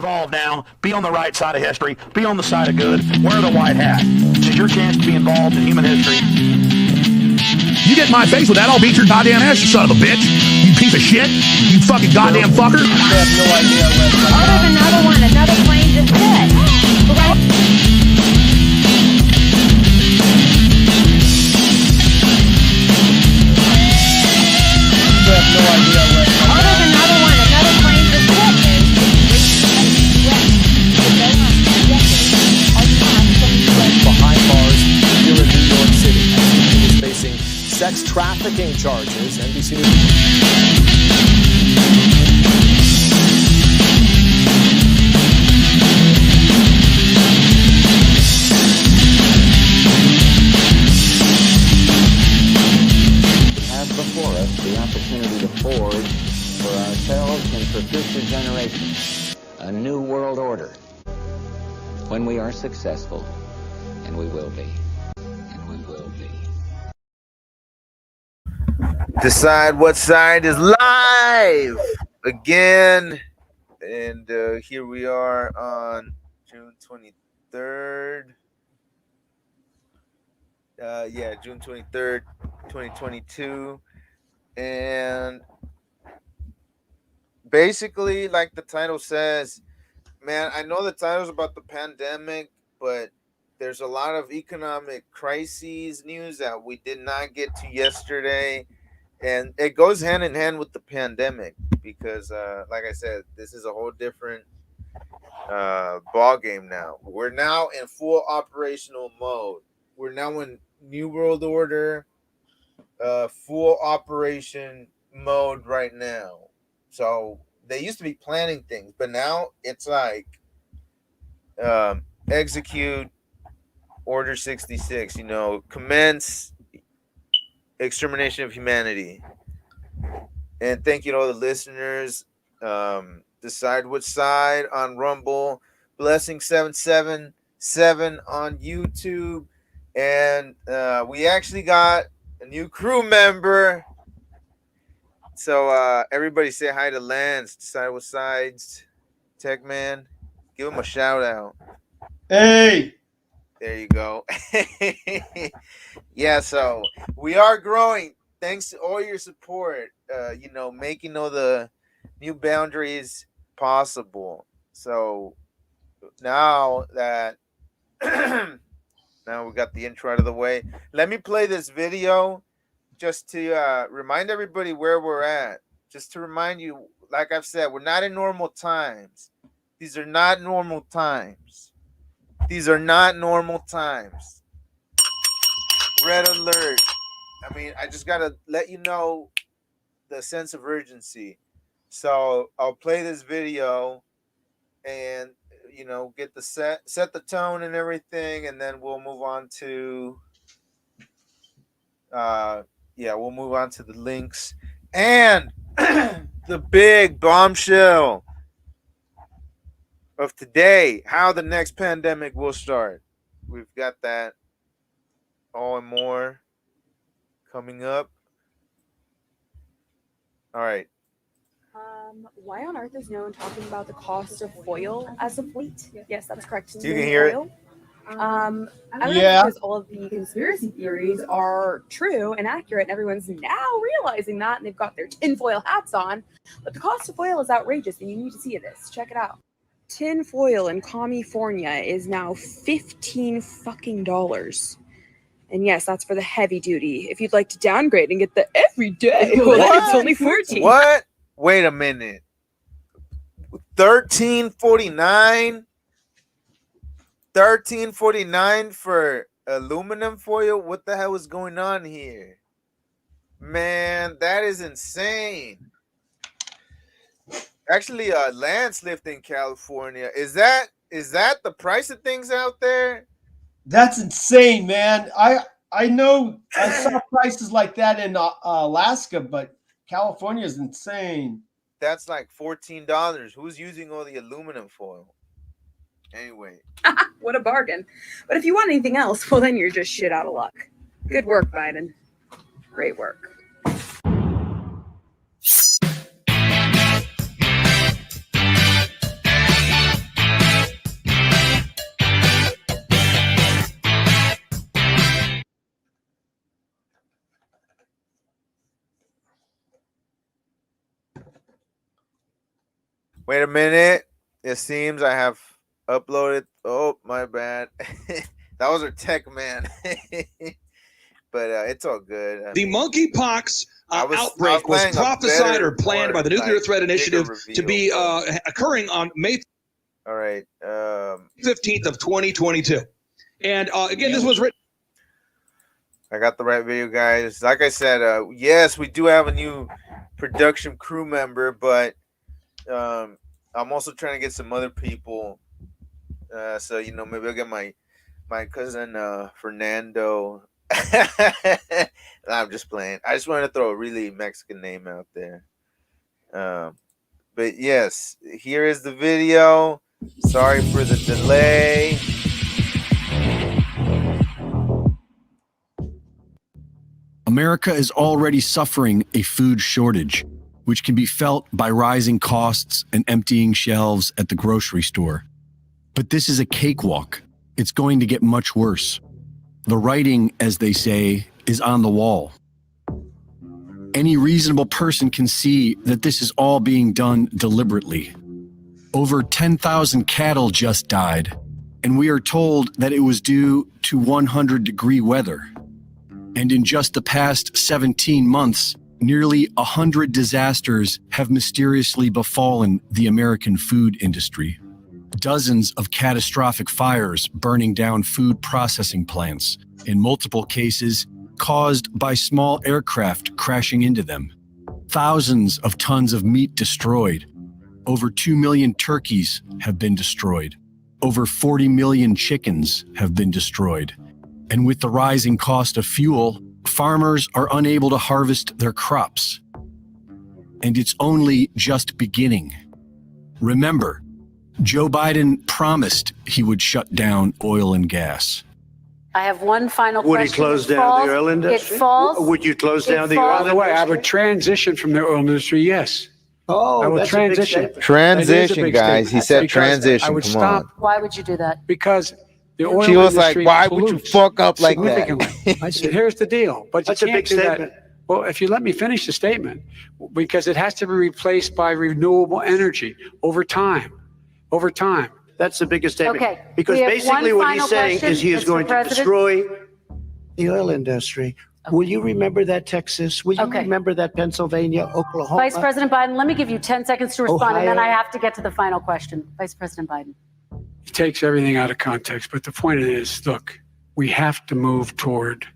involved now. Be on the right side of history. Be on the side of good. Wear the white hat. This is your chance to be involved in human history. You get in my face with that, I'll beat your goddamn ass, you son of a bitch. You piece of shit. You fucking goddamn fucker. I have no idea what. Oh, there's another one. Another plane just hit. I have no idea what. Oh, there's another one. Another plane just hit. Behind bars here in New York City. He is facing sex trafficking charges. NBC News. Have before us the opportunity to forge for ourselves and for future generations a new world order. When we are successful, and we will be, and we will be. Decide What Side is live again, and here we are on June 23rd. June 23rd, 2022, and basically, like the title says, man, I know the title's about the pandemic, but there's a lot of economic crises news that we did not get to yesterday. And it goes hand in hand with the pandemic because, like I said, this is a whole different ball game now. We're now in full operational mode. We're now in New World Order, full operation mode right now. So they used to be planning things, but now it's like execute Order 66, commence extermination of humanity. And thank you to all the listeners. Decide Which Side on Rumble, Blessing 777 on YouTube, and we actually got a new crew member. So everybody say hi to Lance, Decide What Sides, Tech Man. Give him a shout out. Hey. There you go. Yeah, so we are growing thanks to all your support, making all the new boundaries possible. So now that now we got the intro out of the way, let me play this video just to remind everybody where we're at. Just to remind you, like I've said, we're not in normal times. These are not normal times. These are not normal times. Red alert. I mean, I just got to let you know the sense of urgency. So I'll play this video and, get the set the tone and everything. And then we'll move on to, we'll move on to the links and the big bombshell of today, how the next pandemic will start. We've got that all and more coming up. All right. Why on earth is no one talking about the cost of foil as of late? Yes, that's correct. You can hear foil. I don't know because all of the conspiracy theories are true and accurate, and everyone's now realizing that, and they've got their tinfoil hats on. But the cost of foil is outrageous, and you need to see this. Check it out. Tin foil in California is now $15 fucking dollars. And yes, that's for the heavy duty. If you'd like to downgrade and get the everyday, well, then it's only $14. What? Wait a minute. $13.49? $13.49 for aluminum foil? What the hell is going on here? Man, that is insane. Actually, Lance lived in California. Is that the price of things out there? That's insane, man. I know I saw prices like that in Alaska, but California is insane. That's like $14. Who's using all the aluminum foil? Anyway. What a bargain. But if you want anything else, well, then you're just shit out of luck. Good work, Biden. Great work. Wait a minute. It seems I have uploaded. Oh, my bad. That was our tech man. But it's all good. The monkeypox outbreak was prophesied or planned by the Nuclear Threat Initiative to be occurring on May 15th of 2022. And again, this was written. I got the right video, guys. Like I said, yes, we do have a new production crew member, but I'm also trying to get some other people. So, you know, maybe I'll get my cousin Fernando. I'm just playing. I just wanted to throw a really Mexican name out there. But yes, here is the video. Sorry for the delay. America is already suffering a food shortage, which can be felt by rising costs and emptying shelves at the grocery store. But this is a cakewalk. It's going to get much worse. The writing, as they say, is on the wall. Any reasonable person can see that this is all being done deliberately. Over 10,000 cattle just died, and we are told that it was due to 100-degree weather. And in just the past 17 months, nearly 100 disasters have mysteriously befallen the American food industry. Dozens of catastrophic fires burning down food processing plants, in multiple cases caused by small aircraft crashing into them. Thousands of tons of meat destroyed. Over 2 million turkeys have been destroyed. Over 40 million chickens have been destroyed. And with the rising cost of fuel, farmers are unable to harvest their crops. And it's only just beginning. Remember, Joe Biden promised he would shut down oil and gas. I have one final Would question. he close down the oil industry? It falls. Would you close down the oil industry? By the way, I would transition from the oil industry, yes. Oh, I will that's transition. a big Transition, guys. He said Because transition. I would Come stop on. Why would you do that? because the oil She was like, industry why would you pollutes fuck up like that? significantly. I said, here's the deal. But That's you a can't big do statement. that. Well, if you let me finish the statement, because it has to be replaced by renewable energy over time. Over time. That's the biggest statement. Okay, Because we have basically one what he's final saying question, is he is Mr. going to President. destroy the oil industry. Will you remember that, Texas? Will you Okay. remember that, Pennsylvania, Oklahoma? Vice President Biden, let me give you 10 seconds to respond, and then Ohio. I have to get to the final question. Vice President Biden. He takes everything out of context. But the point is, look, we have to move toward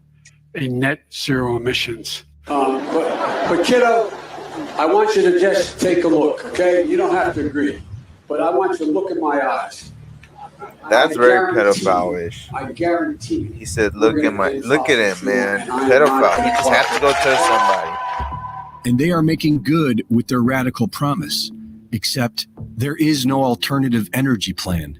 a net zero emissions. But kiddo, I want you to just take a look, okay? You don't have to agree, but I want you to look in my eyes. That's I very guarantee you, pedophile-ish. I guarantee you. He said, look at him, man. Pedophile. He just has to go tell somebody. And they are making good with their radical promise, except there is no alternative energy plan.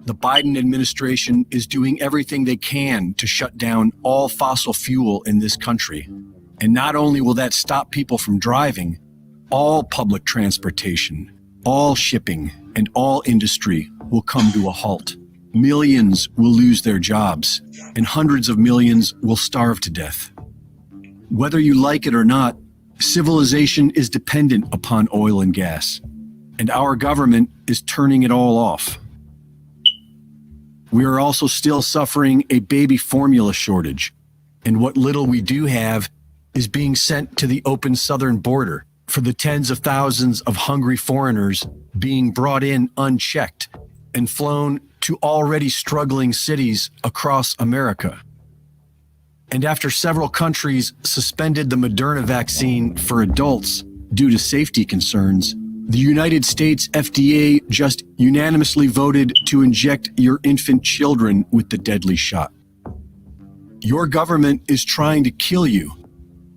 The Biden administration is doing everything they can to shut down all fossil fuel in this country. And not only will that stop people from driving, all public transportation, all shipping, and all industry will come to a halt. Millions will lose their jobs, and hundreds of millions will starve to death. Whether you like it or not, civilization is dependent upon oil and gas, and our government is turning it all off. We are also still suffering a baby formula shortage, and what little we do have is being sent to the open southern border for the tens of thousands of hungry foreigners being brought in unchecked and flown to already struggling cities across America. And after several countries suspended the Moderna vaccine for adults due to safety concerns, the United States FDA just unanimously voted to inject your infant children with the deadly shot. Your government is trying to kill you.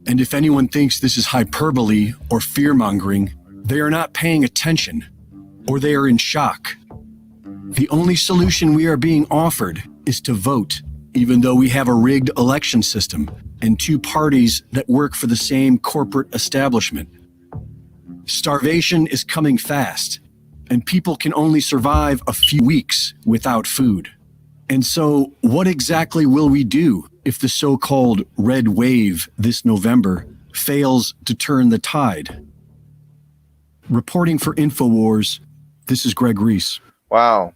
And if anyone thinks this is hyperbole or fear-mongering, they are not paying attention, or they are in shock. The only solution we are being offered is to vote, even though we have a rigged election system and two parties that work for the same corporate establishment. Starvation is coming fast, and people can only survive a few weeks without food. And so, what exactly will we do if the so-called red wave this November fails to turn the tide? Reporting for InfoWars, This is Greg Reese. Wow.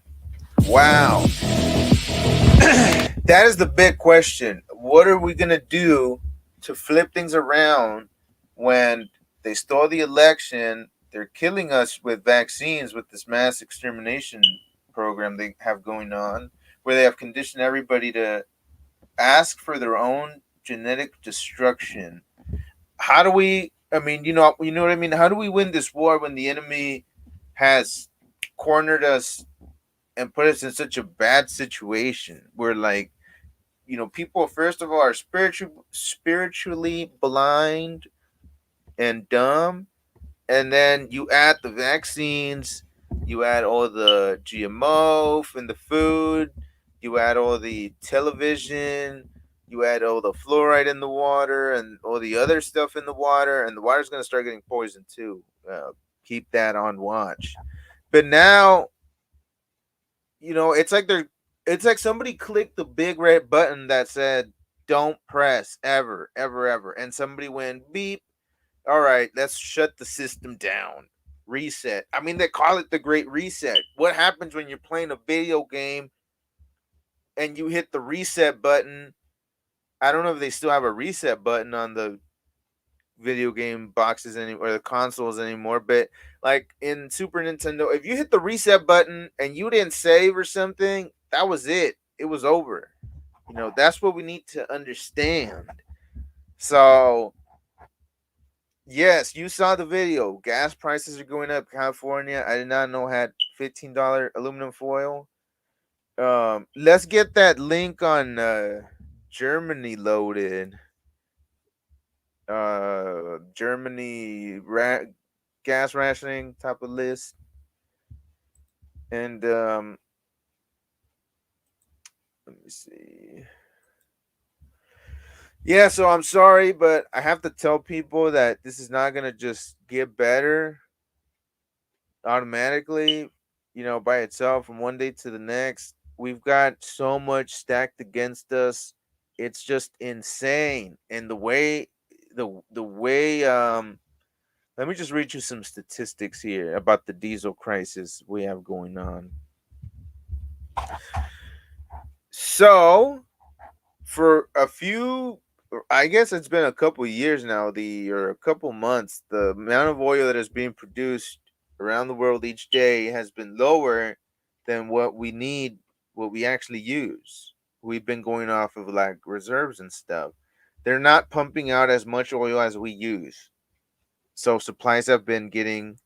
That is the big question. What are we going to do to flip things around when they stole the election? They're killing us with vaccines with this mass extermination program they have going on, where they have conditioned everybody to ask for their own genetic destruction. How do we, I mean, you know what I mean? How do we win this war when the enemy has cornered us and put us in such a bad situation where, like, people first of all are spiritually blind and dumb, and then you add the vaccines, you add all the GMO in the food, you add all the television, you add all the fluoride in the water and all the other stuff in the water, and the water's going to start getting poisoned too. Keep that on watch. But now, it's like somebody clicked the big red button that said, don't press ever, ever, ever. And somebody went beep. All right, let's shut the system down. Reset. I mean, they call it the Great Reset. What happens when you're playing a video game and you hit the reset button? I don't know if they still have a reset button on the video game boxes or the consoles anymore, but like in Super Nintendo, if you hit the reset button and you didn't save or something, that was it. It was over. That's what we need to understand. So yes, you saw the video. Gas prices are going up. California, I did not know, had $15 aluminum foil. Let's get that link on Germany loaded. Germany gas rationing type of list. And let me see. Yeah, so I'm sorry, but I have to tell people that this is not going to just get better automatically, by itself from one day to the next. We've got so much stacked against us. It's just insane. And the way let me just read you some statistics here about the diesel crisis we have going on. So, for I guess it's been a couple years now, or a couple months, the amount of oil that is being produced around the world each day has been lower than what we need, what we actually use. We've been going off of like reserves and stuff. They're not pumping out as much oil as we use. So supplies have been getting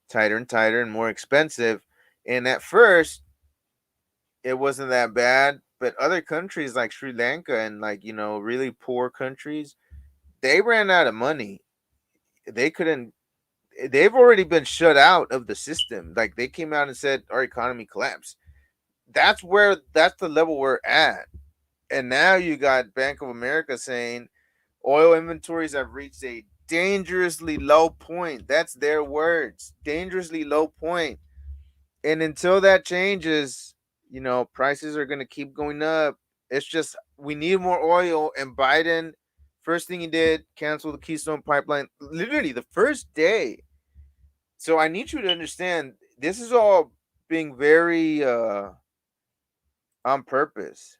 tighter and tighter and more expensive. And at first, it wasn't that bad. But other countries like Sri Lanka and really poor countries, they ran out of money. They've already been shut out of the system. Like they came out and said our economy collapsed. That's the level we're at. And now you got Bank of America saying oil inventories have reached a dangerously low point. That's their words. Dangerously low point. And until that changes, prices are going to keep going up. It's just we need more oil. And Biden, first thing he did, cancel the Keystone Pipeline literally the first day. So I need you to understand this is all being very on purpose.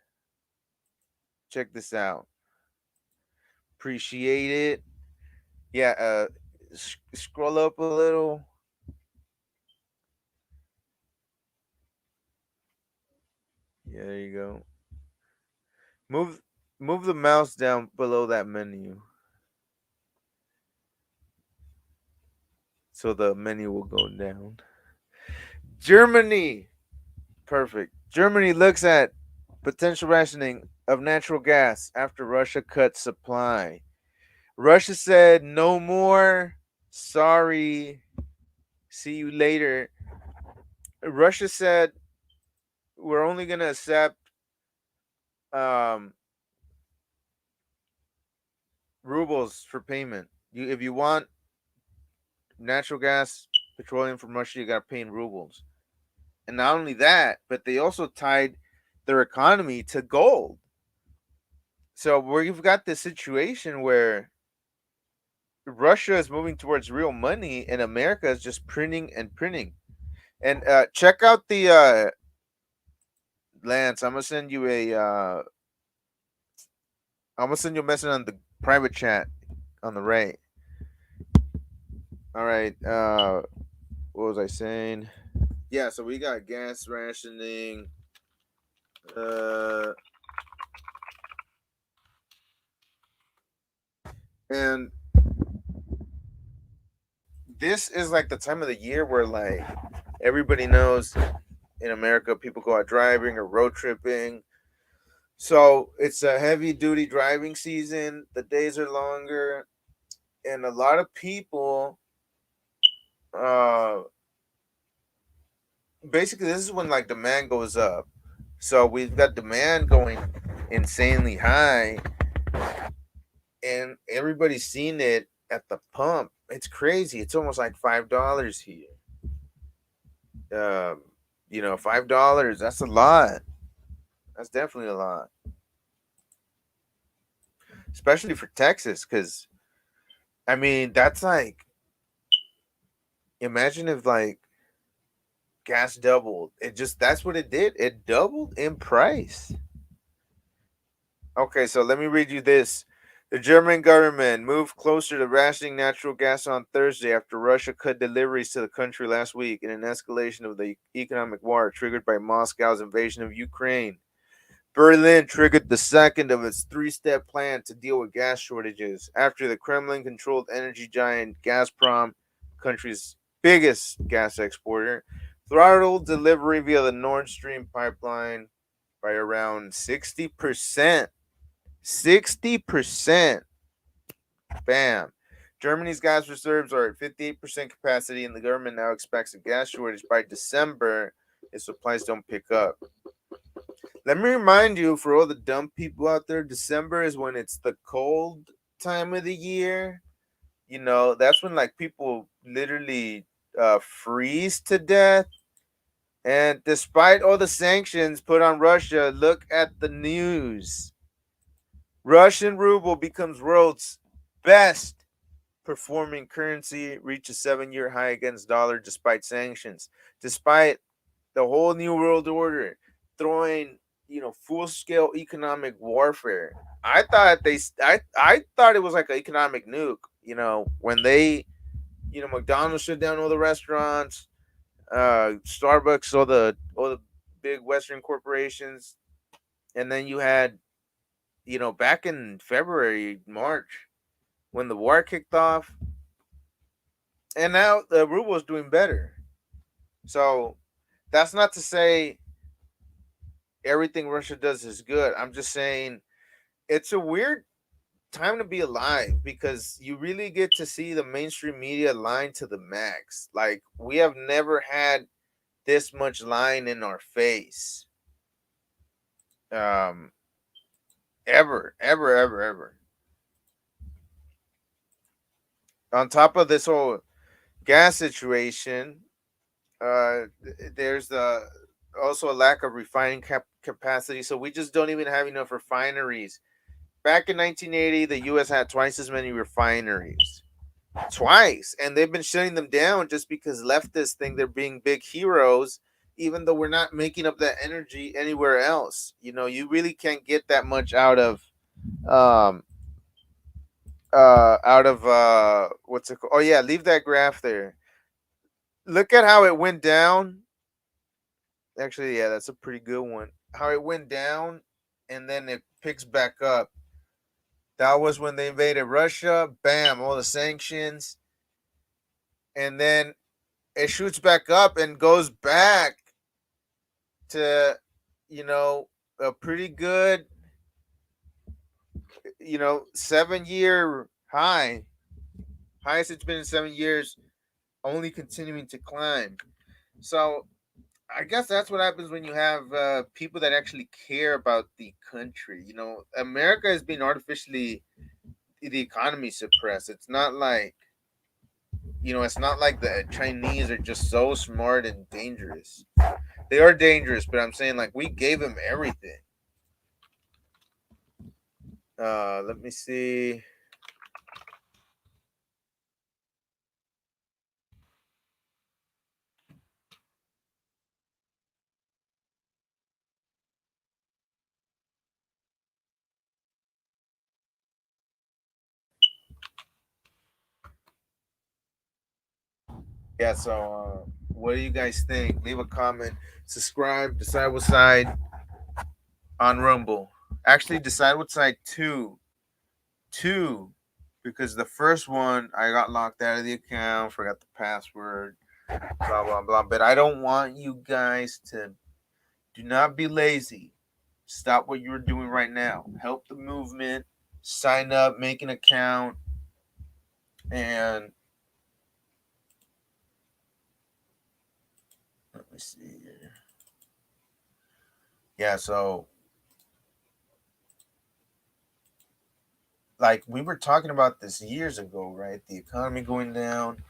Check this out. Appreciate it. Yeah, scroll up a little. Yeah, there you go. Move the mouse down below that menu. So the menu will go down. Germany. Perfect. Germany looks at potential rationing of natural gas after Russia cut supply. Russia said no more. Sorry. See you later. Russia said we're only going to accept rubles for payment. If you want natural gas, petroleum from Russia, you got to pay in rubles. And not only that, but they also tied their economy to gold. So we've got this situation where Russia is moving towards real money and America is just printing and printing. And check out the Lance. I'm gonna send you a message on the private chat on the right. All right. What was I saying? Yeah, so we got gas rationing. And this is like the time of the year where like everybody knows in America people go out driving or road tripping. So it's a heavy duty driving season. The days are longer, and a lot of people basically this is when like demand goes up. So we've got demand going insanely high, and everybody's seen it at the pump. It's crazy. It's almost like $5 here. $5. That's a lot. That's definitely a lot, especially for Texas. Because I mean, that's like, imagine if like gas doubled. That's what it did. It doubled in price. Okay, so let me read you this. The German government moved closer to rationing natural gas on Thursday after Russia cut deliveries to the country last week in an escalation of the economic war triggered by Moscow's invasion of Ukraine. Berlin triggered the second of its three-step plan to deal with gas shortages after the Kremlin-controlled energy giant Gazprom, country's biggest gas exporter, throttled delivery via the Nord Stream pipeline by around 60%. 60%. Bam. Germany's gas reserves are at 58% capacity, and the government now expects a gas shortage by December if supplies don't pick up. Let me remind you, for all the dumb people out there, December is when it's the cold time of the year. That's when like people literally freeze to death. And despite all the sanctions put on Russia, look at the news. Russian ruble becomes world's best performing currency, reaches 7-year high against dollar despite sanctions, despite the whole new world order throwing, full scale economic warfare. I thought I thought it was like an economic nuke, when they, McDonald's shut down all the restaurants, Starbucks, all the big Western corporations, and then you had, back in February, March, when the war kicked off, and now the ruble is doing better. So that's not to say everything Russia does is good. I'm just saying it's a weird time to be alive because you really get to see the mainstream media lying to the max. Like, we have never had this much lying in our face. Ever. On top of this whole gas situation, there's also a lack of refining capacity. So we just don't even have enough refineries. Back in 1980, the U.S. had twice as many refineries. Twice. And they've been shutting them down just because leftists think they're being big heroes, even though we're not making up that energy anywhere else. You really can't get that much out of what's it called? Oh yeah, leave that graph there. Look at how it went down. Actually, yeah, that's a pretty good one. How it went down and then it picks back up. That was when they invaded Russia. Bam, all the sanctions. And then it shoots back up and goes back to, a pretty good, 7-year high. Highest it's been in 7 years, only continuing to climb. So I guess that's what happens when you have people that actually care about the country. America has been artificially, the economy suppressed. It's not like, the Chinese are just so smart and dangerous. They are dangerous, but I'm saying like we gave them everything. Let me see. Yeah, so what do you guys think? Leave a comment, subscribe, Decide What Side on Rumble. Actually, Decide What Side 2, because the first one I got locked out of the account, forgot the password, blah blah blah. But I don't want you guys to do not be lazy. Stop what you're doing right now. Help the movement. Sign up, make an account, and let me see here. Yeah, so like we were talking about this years ago, right? The economy going down,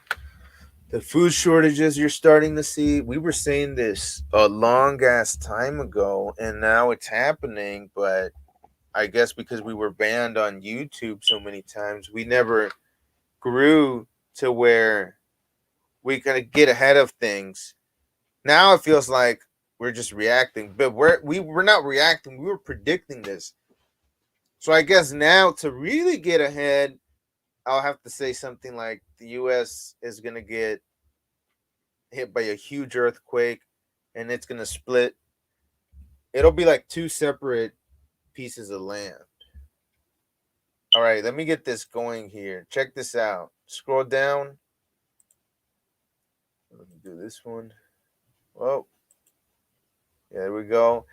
the food shortages you're starting to see. We were saying this a long ass time ago, and now it's happening. But I guess because we were banned on YouTube so many times, we never grew to where we could get ahead of things. Now it feels like we're just reacting, but we're not reacting. We were predicting this. So I guess now to really get ahead, I'll have to say something like the U.S. is going to get hit by a huge earthquake and it's going to split. It'll be like two separate pieces of land. All right, let me get this going here. Check this out. Scroll down. Let me do this one. Whoa. Yeah, there we go.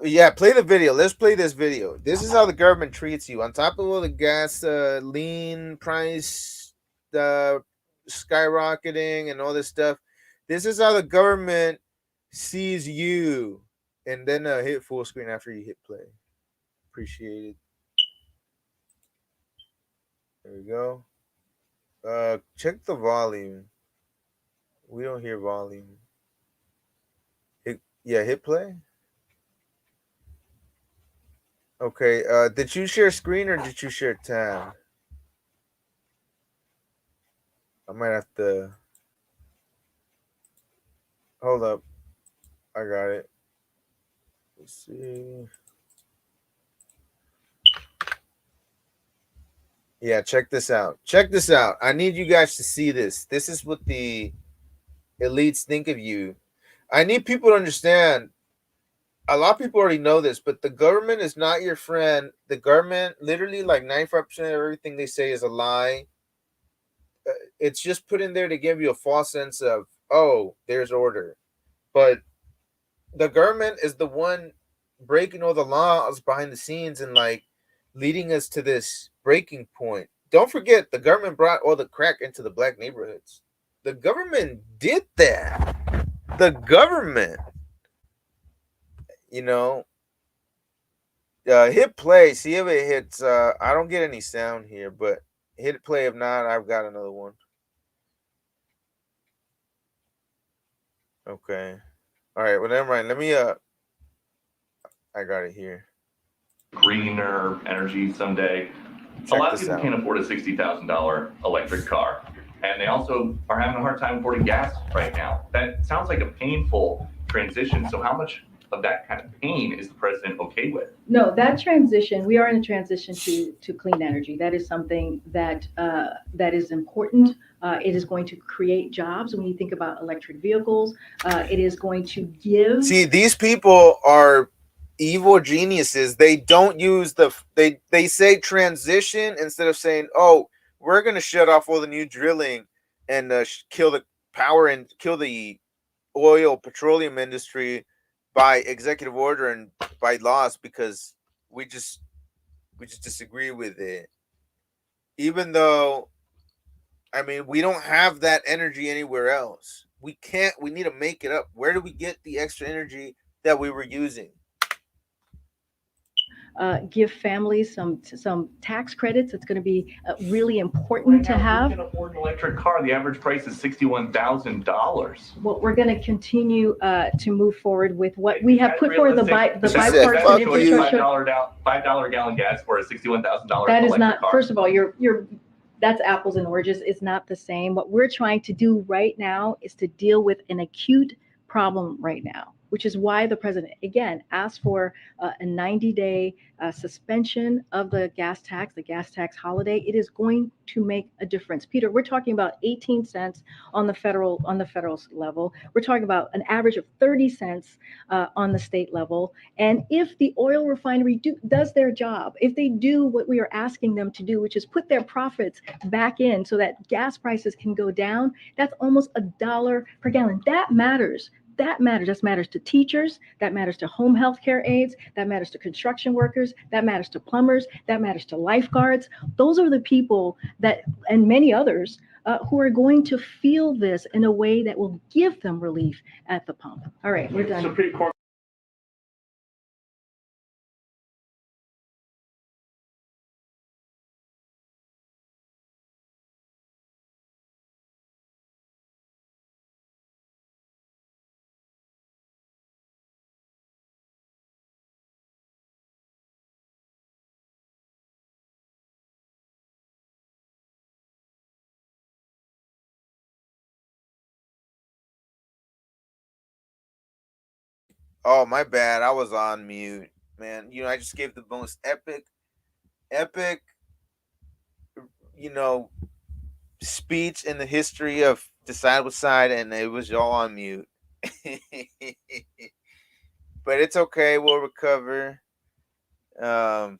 Yeah, play the video. Let's play this video. This is how the government treats you. On top of all the gasoline price skyrocketing and all this stuff, this is how the government sees you. And then hit full screen after you hit play. Appreciate it. There we go. Check the volume. We don't hear volume. Hit play. Okay, did you share screen or did you share tab? I might have to... Hold up. I got it. Let's see. Yeah, check this out. Check this out. I need you guys to see this. This is what the elites think of you. I need people to understand. A lot of people already know this, but the government is not your friend. The government, literally like 95% of everything they say is a lie. It's just put in there to give you a false sense of, oh, there's order. But the government is the one breaking all the laws behind the scenes and like leading us to this breaking point. Don't forget, the government brought all the crack into the black neighborhoods. The government did that. The government. You know, hit play. See if it hits. I don't get any sound here, but hit play. If not, I've got another one. Okay. All right. Well, never mind. Let me. I got it here. Greener energy someday. A lot of people can't afford a $60,000 electric car, and they also are having a hard time affording gas right now. That sounds like a painful transition. So, how much of that kind of pain is the president okay with? No, that transition, we are in a transition to clean energy. That is something that that is important. It is going to create jobs. When you think about electric vehicles, it is going to give. See, these people are evil geniuses. They don't use they say transition instead of saying, oh, we're going to shut off all the new drilling and kill the power and kill the oil petroleum industry by executive order and by laws because we just disagree with it. Even though, I mean, we don't have that energy anywhere else. We need to make it up. Where do we get the extra energy that we were using? Give families some tax credits. It's going to be really important to have. Who can afford an electric car? The average price is $61,000. Well, we're going to continue to move forward with what we have put forward the bipartisan infrastructure. $5 gallon gas for a $61,000. That is not. Car. First of all, that's apples and oranges. It's not the same. What we're trying to do right now is to deal with an acute problem right now, which is why the president, again, asked for a 90-day suspension of the gas tax holiday. It is going to make a difference. Peter, we're talking about 18 cents on the federal level. We're talking about an average of 30 cents on the state level. And if the oil refinery does their job, if they do what we are asking them to do, which is put their profits back in so that gas prices can go down, that's almost $1 per gallon. That matters. That matters. That matters to teachers. That matters to home health care aides. That matters to construction workers. That matters to plumbers. That matters to lifeguards. Those are the people that, and many others, who are going to feel this in a way that will give them relief at the pump. All right, we're done. Supreme Court. Oh, my bad. I was on mute, man. You know, I just gave the most epic, you know, speech in the history of Decide What Side, and it was all on mute. But it's okay. We'll recover. Man,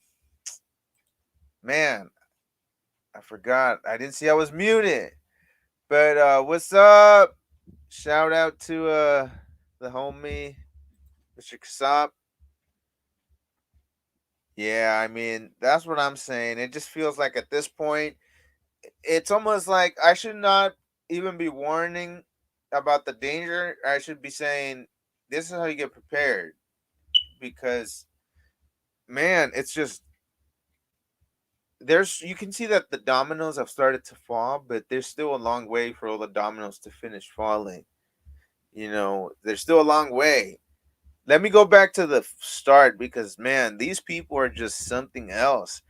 I forgot. I didn't see I was muted. But what's up? Shout out to the homie, Mr. Kasap. Yeah, I mean, that's what I'm saying. It just feels like at this point, it's almost like I should not even be warning about the danger. I should be saying, this is how you get prepared. Because, man, it's just, you can see that the dominoes have started to fall, but there's still a long way for all the dominoes to finish falling. You know, there's still a long way. Let me go back to the start because, man, these people are just something else.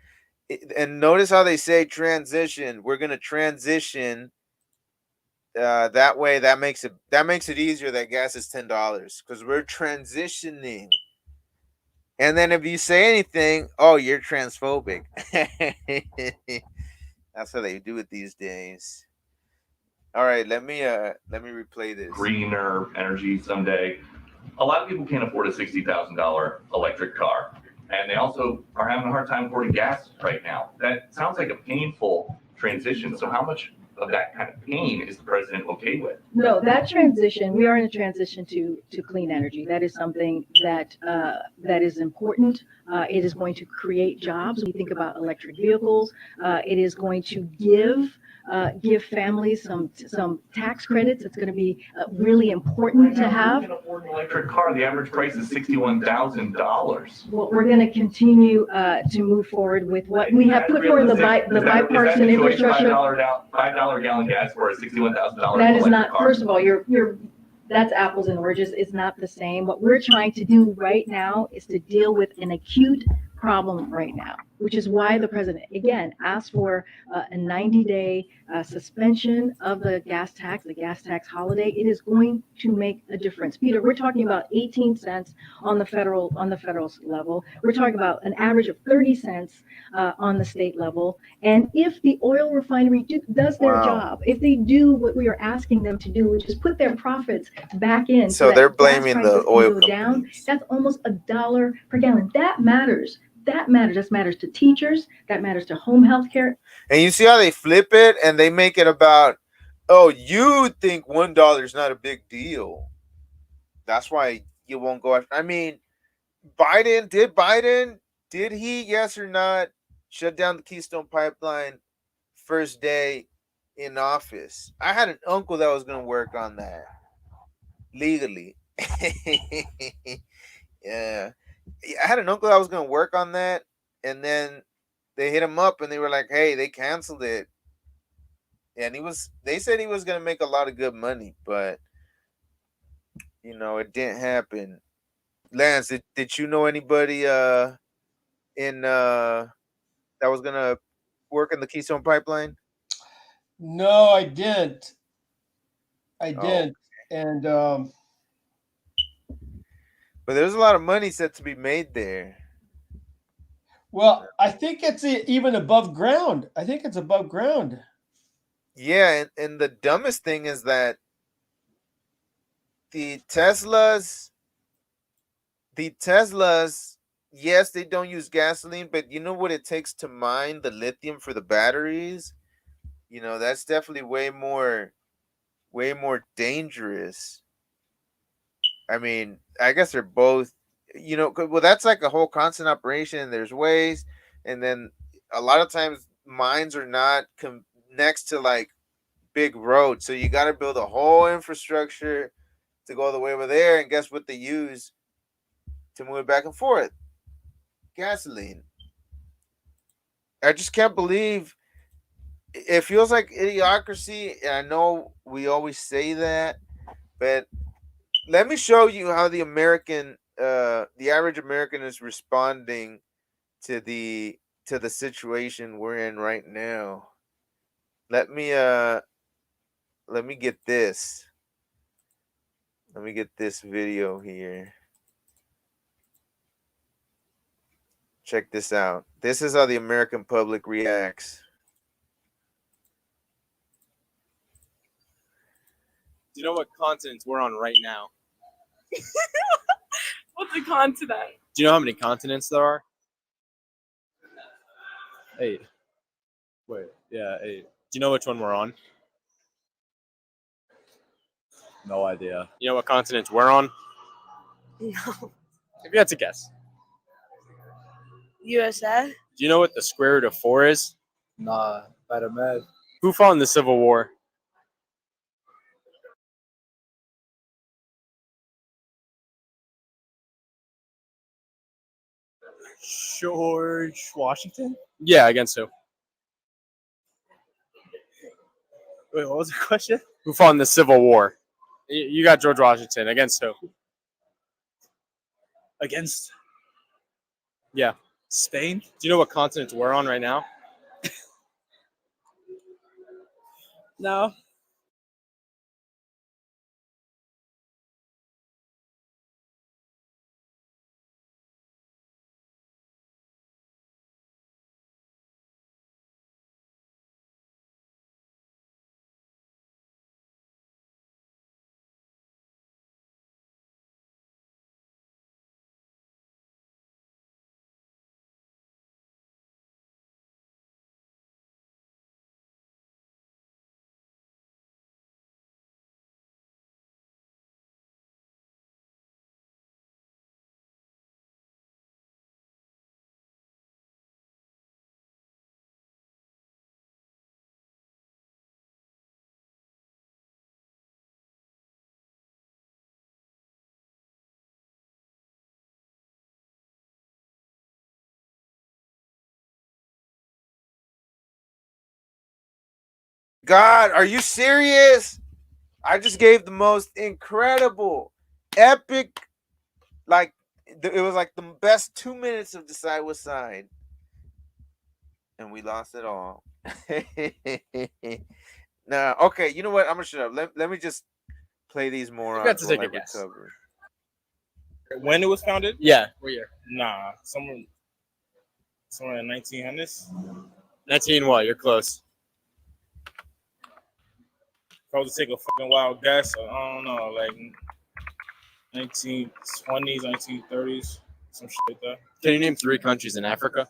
And notice how they say transition. We're going to transition. That way, that makes it easier that gas is $10 because we're transitioning. And then if you say anything, oh, you're transphobic. That's how they do it these days. All right, let me replay this. Greener energy someday. A lot of people can't afford a $60,000 electric car, and they also are having a hard time affording gas right now. That sounds like a painful transition. So how much of that kind of pain is the president okay with? No, that transition, we are in a transition to clean energy. That is something that that is important. It is going to create jobs. When you think about electric vehicles, it is going to give families some tax credits. It's going to be really important to have. You can afford an electric car. The average price is $61,000. Well, we're going to continue to move forward with what we have put forward the bipartisan infrastructure. $5 gallon gas for a $61,000. That is not. First of all, that's apples and oranges. It's not the same. What we're trying to do right now is to deal with an acute problem right now, which is why the president, again, asked for a 90-day suspension of the gas tax holiday. It is going to make a difference. Peter, we're talking about 18 cents on the federal level. We're talking about an average of 30 cents on the state level. And if the oil refinery does their job, if they do what we are asking them to do, which is put their profits back in, so they're blaming the oil companies. Down, that's almost $1 per gallon. That matters. That matters. That matters to teachers. That matters to home health care. And you see how they flip it and they make it about, oh, you think $1 is not a big deal. That's why you won't go after. I mean, did he, yes or not, shut down the Keystone Pipeline first day in office? I had an uncle that was going to work on that legally. Yeah. I had an uncle that was going to work on that, and then they hit him up and they were like, hey, they canceled it. And they said he was going to make a lot of good money, but you know, it didn't happen. Lance, did you know anybody that was going to work in the Keystone Pipeline? No, I didn't. And But there's a lot of money set to be made there. Well, I think it's even above ground. I think it's above ground. Yeah, and the dumbest thing is that the Teslas, yes, they don't use gasoline, but you know what it takes to mine the lithium for the batteries? You know, that's definitely way more dangerous. I mean, I guess they're both, well, that's like a whole constant operation. There's ways, and then a lot of times mines are not next to like big roads, so you got to build a whole infrastructure to go all the way over there. And guess what they use to move it back and forth? Gasoline. I just can't believe it. Feels like idiocracy, and I know we always say that, but let me show you how the average American is responding to the situation we're in right now. Let me get this. Let me get this video here. Check this out. This is how the American public reacts. Do you know what continents we're on right now? What's the continent? Do you know how many continents there are? 8. Wait, yeah, 8. Do you know which one we're on? No idea. You know what continents we're on? No. If you had to guess. USA? Do you know what the square root of 4 is? Nah, better mad. Who fought in the Civil War? George Washington? Yeah, against who? Wait, what was the question? Who fought in the Civil War? You got George Washington. Against who? Against? Yeah. Spain? Do you know what continents we're on right now? No. God, are you serious? I just gave the most incredible, epic, like it was like the best 2 minutes of Decide What Side, and we lost it all. Nah, okay, you know what? I'm gonna shut up. Let me just play these morons. You got to take a guess. Recover. When it was founded? Yeah. What year? Nah, somewhere in 1900s. 19 what? You're close. If I was to take a fucking wild guess, I don't know, like 1920s, 1930s, some shit like that. Can you name 3 countries in Africa?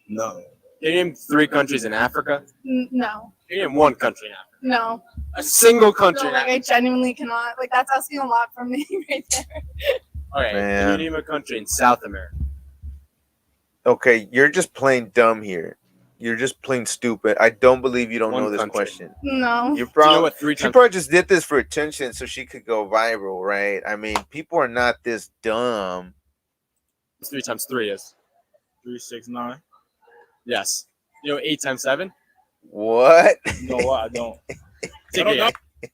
No. Can you name 3 countries in Africa? No. Can you name 1 country in Africa? No. A single country. No, like I genuinely cannot. Like that's asking a lot from me right there. Okay, can you name a country in South America? Okay, you're just plain dumb here. You're just plain stupid. I don't believe you don't know this question. No. You're probably, Do you know what 3 she probably just did this for attention so she could go viral, right? I mean, people are not this dumb. 3 times 3 is? 3, 6, 9. Yes. You know 8 times 7? What? No, I don't. Take a guess.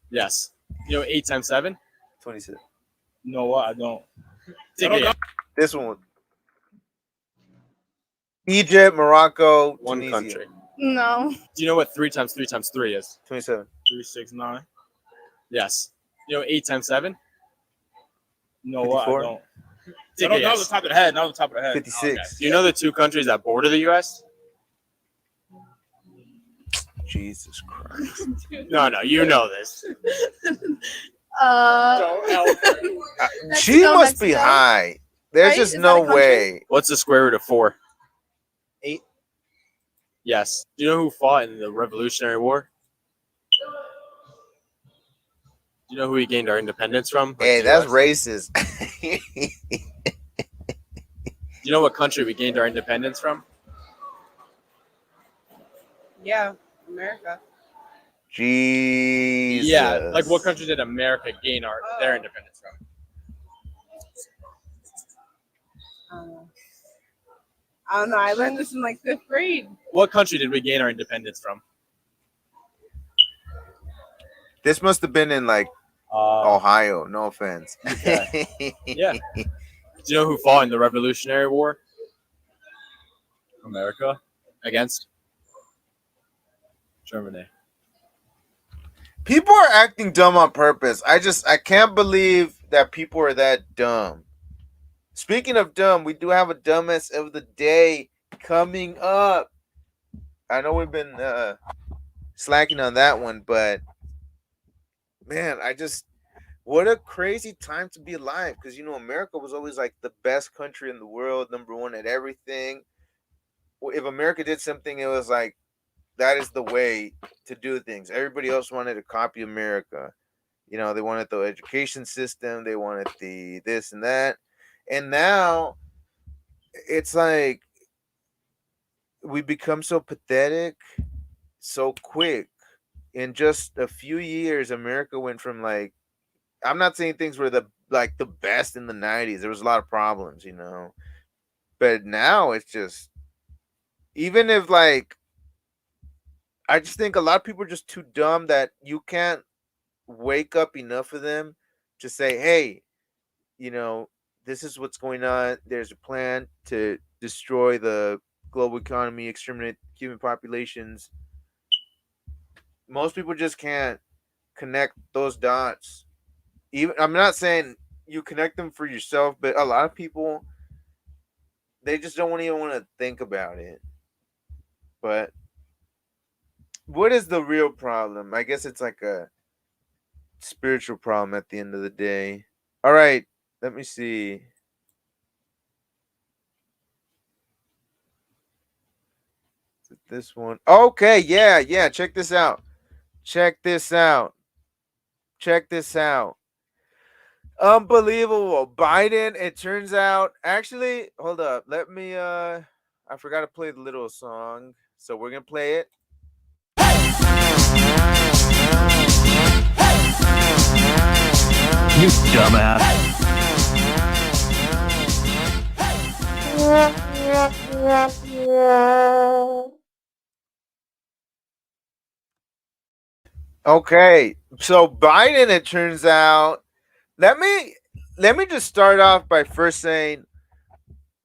Yes. You know 8 times 7? 26. No, I don't. Take a guess. This one. Egypt, Morocco, 1 Tunisia. country. No. Do you know what 3 times 3 times 3 is? 27. 3, 6, 9. Yes. You know 8 times 7? No, I 54? don't. I don't know the top of the head. Not the top of the head. 56. Do you know the two countries that border the U.S.? Jesus Christ. No, you know this. She must be high. There's Right? just Is no that a country? way. What's the square root of 4? 8. Yes. Do you know who fought in the Revolutionary War? Do you know who we gained our independence from? Hey, that's racist. Do you know what country we gained our independence from? Yeah, America. Jesus. Yeah, like what country did America gain their independence from? I don't know. I learned this in like 5th grade. What country did we gain our independence from? This must have been in like Ohio. No offense. Yeah. Do you know who fought in the Revolutionary War? America against Germany. People are acting dumb on purpose. I can't believe that people are that dumb. Speaking of dumb, we do have a dumbass of the day coming up. I know we've been slacking on that one, but man, what a crazy time to be alive. Because, America was always like the best country in the world, number one at everything. If America did something, it was like, that is the way to do things. Everybody else wanted to copy America. They wanted the education system. They wanted the this and that. And now it's like we become so pathetic so quick. In just a few years, America went from like, I'm not saying things were the best in the 90s. There was a lot of problems, But now it's just, even if like, I just think a lot of people are just too dumb that you can't wake up enough of them to say, hey, this is what's going on. There's a plan to destroy the global economy, exterminate human populations. Most people just can't connect those dots. Even I'm not saying you connect them for yourself, but a lot of people, they just don't even want to think about it. But what is the real problem? I guess it's like a spiritual problem at the end of the day. All right, let me see. Is it this one? Okay, yeah. Check this out. Unbelievable. Biden, it turns out, actually, hold up. Let me I forgot to play the little song. So we're gonna play it. You dumbass. Okay, so Biden, it turns out, let me just start off by first saying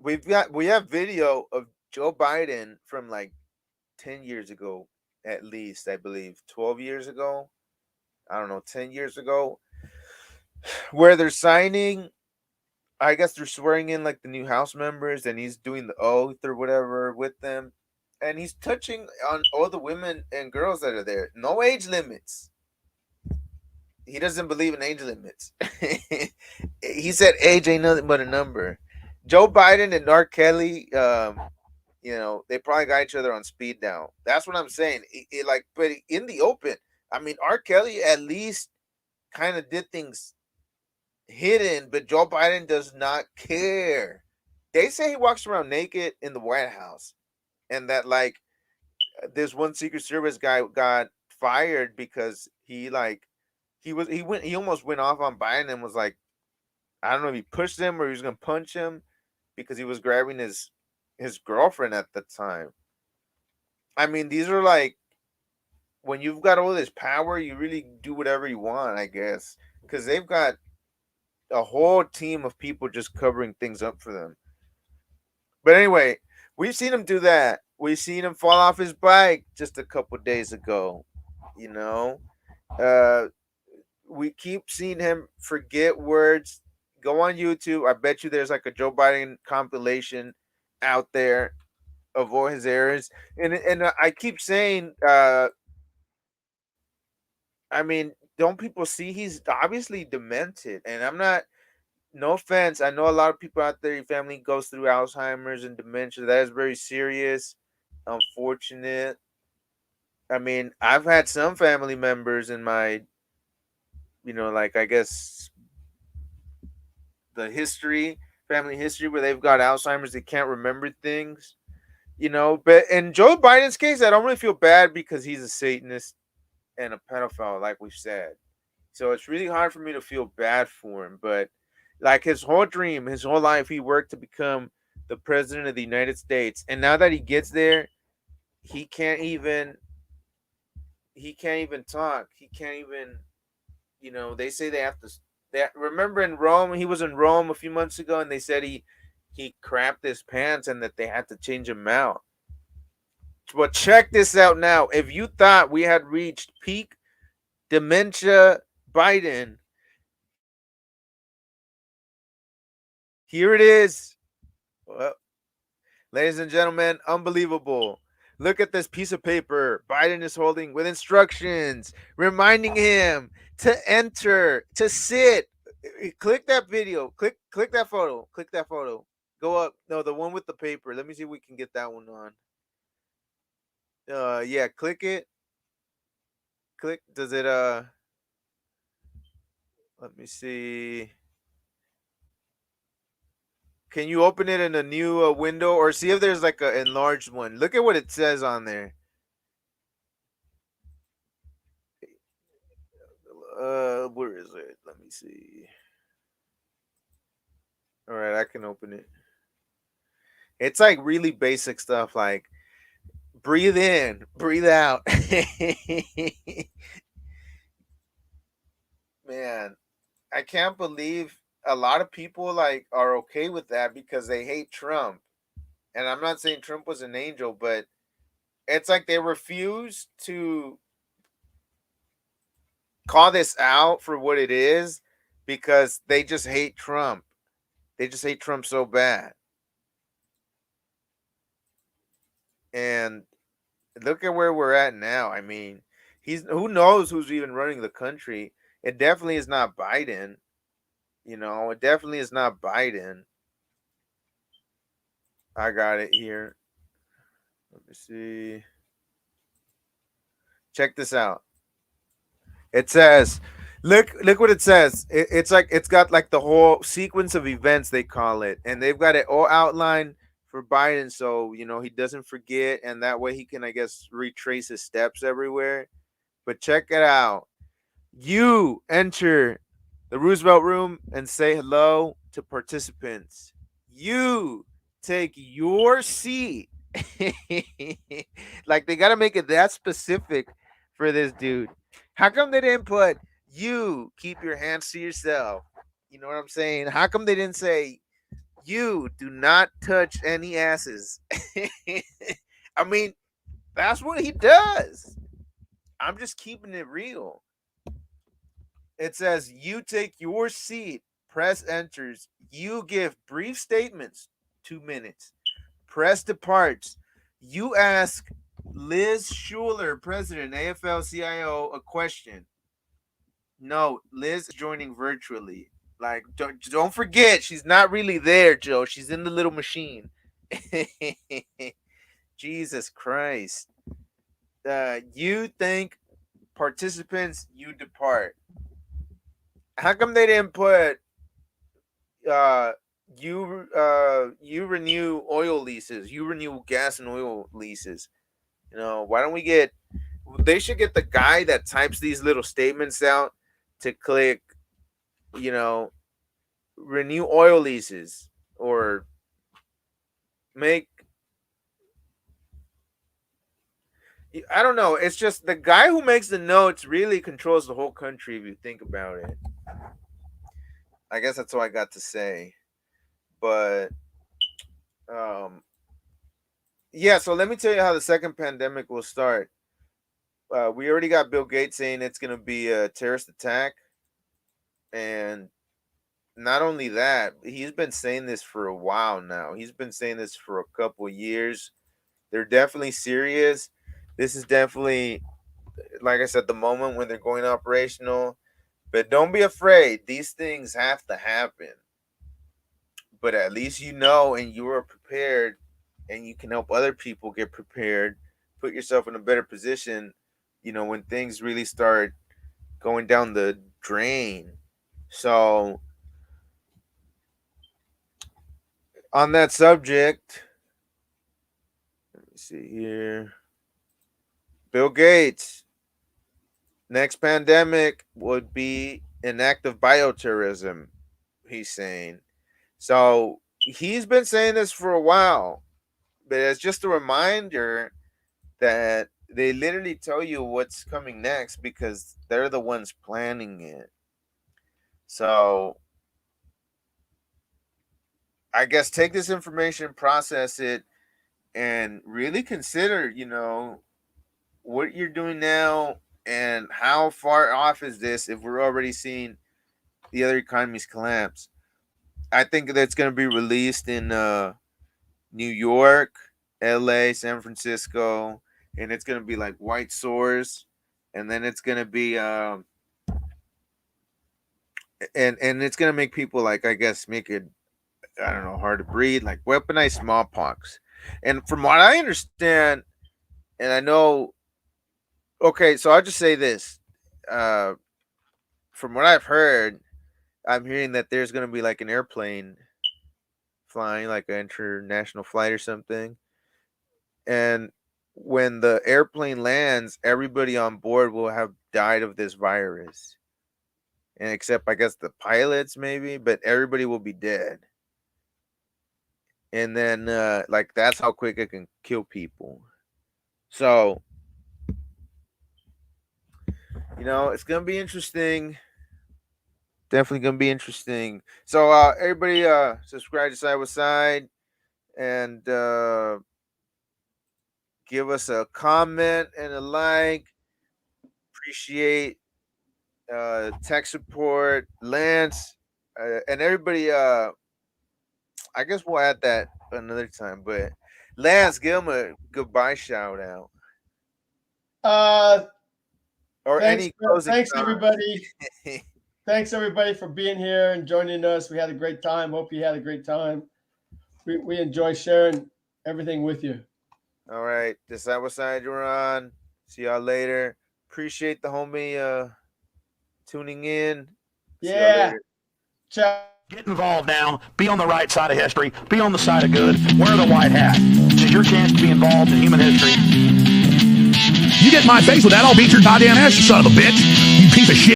we have video of Joe Biden from like 10 years ago, at least, I believe 12 years ago. I don't know, 10 years ago, where they're signing, I guess they're swearing in like the new House members, and he's doing the oath or whatever with them, and he's touching on all the women and girls that are there. No age limits. He doesn't believe in age limits. He said age ain't nothing but a number. Joe Biden and R. Kelly, they probably got each other on speed dial. That's what I'm saying. But in the open, I mean, R. Kelly at least kind of did things hidden, but Joe Biden does not care. They say he walks around naked in the White House, and that like this one Secret Service guy got fired because he almost went off on Biden and was like, I don't know if he pushed him or he was gonna punch him because he was grabbing his girlfriend at the time. I mean, these are like, when you've got all this power, you really do whatever you want, I guess, because they've got a whole team of people just covering things up for them. But anyway, we've seen him do that. We've seen him fall off his bike just a couple days ago. We keep seeing him forget words, Go on YouTube. I bet you there's like a Joe Biden compilation out there of all his errors. And I keep saying, I mean, don't people see he's obviously demented? And I'm not, no offense. I know a lot of people out there, your family goes through Alzheimer's and dementia. That is very serious, unfortunate. I mean, I've had some family members in my, like, I guess the family history where they've got Alzheimer's, they can't remember things, But in Joe Biden's case, I don't really feel bad because he's a Satanist and a pedophile, like we've said. So it's really hard for me to feel bad for him. But like his whole dream, his whole life, he worked to become the president of the United States. And now that he gets there, he can't even talk. He can't even, they say they have to. Remember in Rome, he was in Rome a few months ago, and they said he crapped his pants and that they had to change him out. But check this out now. If you thought we had reached peak dementia Biden, here it is. Well, ladies and gentlemen, unbelievable. Look at this piece of paper Biden is holding with instructions reminding him to enter, to sit. Click that video. Click that photo. Click that photo. Go up. No, the one with the paper. Let me see if we can get that one on. Yeah, click it. Click. Does it let me see. Can you open it in a new window or see if there's like an enlarged one? Look at what it says on there. Where is it? Let me see. All right, I can open it. It's like really basic stuff like breathe in, breathe out. Man, I can't believe a lot of people like are okay with that because they hate Trump. And I'm not saying Trump was an angel, but it's like they refuse to call this out for what it is because they just hate Trump. They just hate Trump so bad. And look at where we're at now. I mean, who knows who's even running the country. It definitely is not Biden. It definitely is not Biden. I got it here. Let me see. Check this out. It says, look what it says. It's like it's got like the whole sequence of events, they call it, and they've got it all outlined for Biden, so he doesn't forget, and that way he can, I guess, retrace his steps everywhere. But check it out. You enter the Roosevelt Room and say hello to participants. You take your seat. Like they got to make it that specific for this dude. How come they didn't put you keep your hands to yourself? You know what I'm saying? How come they didn't say you do not touch any asses? I mean, that's what he does. I'm just keeping it real. It says you take your seat, press enters, you give brief statements, 2 minutes. Press departs. You ask Liz Schuler, President, AFL-CIO, a question. No, Liz is joining virtually. Like, don't forget, she's not really there, Joe. She's in the little machine. Jesus Christ. You thank participants, you depart. How come they didn't put you renew oil leases, you renew gas and oil leases? Why don't we get? They should get the guy that types these little statements out to click, renew oil leases or make. I don't know. It's just the guy who makes the notes really controls the whole country if you think about it. I guess that's all I got to say. But yeah, so let me tell you how the second pandemic will start. We already got Bill Gates saying it's going to be a terrorist attack. And not only that, he's been saying this for a while now. He's been saying this for a couple of years. They're definitely serious. This is definitely, like I said, the moment when they're going operational. But don't be afraid. These things have to happen. But at least you know and you are prepared, and you can help other people get prepared, put yourself in a better position, you know, when things really start going down the drain. So on that subject, let me see here. Bill Gates, next pandemic would be an act of bioterrorism, he's saying. So he's been saying this for a while, but it's just a reminder that they literally tell you what's coming next because they're the ones planning it. So I guess take this information, process it, and really consider, you know, what you're doing now and how far off is this if we're already seeing the other economies collapse. I think that's going to be released in New York, LA, San Francisco, and it's going to be like white sores, and then it's going to be and it's going to make people, like, I guess, make it, I don't know, hard to breathe, like weaponized smallpox. And from what I understand, and I know, okay, so I'll just say this. From what I've heard, I'm hearing that there's going to be like an airplane flying, like an international flight or something. And when the airplane lands, everybody on board will have died of this virus. And except, I guess, the pilots maybe, but everybody will be dead. And then, like, that's how quick it can kill people. So, you know, it's going to be interesting. Definitely going to be interesting. So, everybody, subscribe to Side with Side and give us a comment and a like. Appreciate tech support, Lance, and everybody. I guess we'll add that another time. But Lance, give him a goodbye shout out. Or Thanks, any closing thanks comments. everybody. Thanks everybody for being here and joining us. We had a great time. Hope you had a great time. We enjoy sharing everything with you. All right, this is what side you're on. See y'all later. Appreciate the homie tuning in. Yeah. Ciao. Get involved now. Be on the right side of history. Be on the side of good. Wear the white hat. This is your chance to be involved in human history. You get in my face with that, I'll beat your goddamn ass, you son of a bitch. You piece of shit.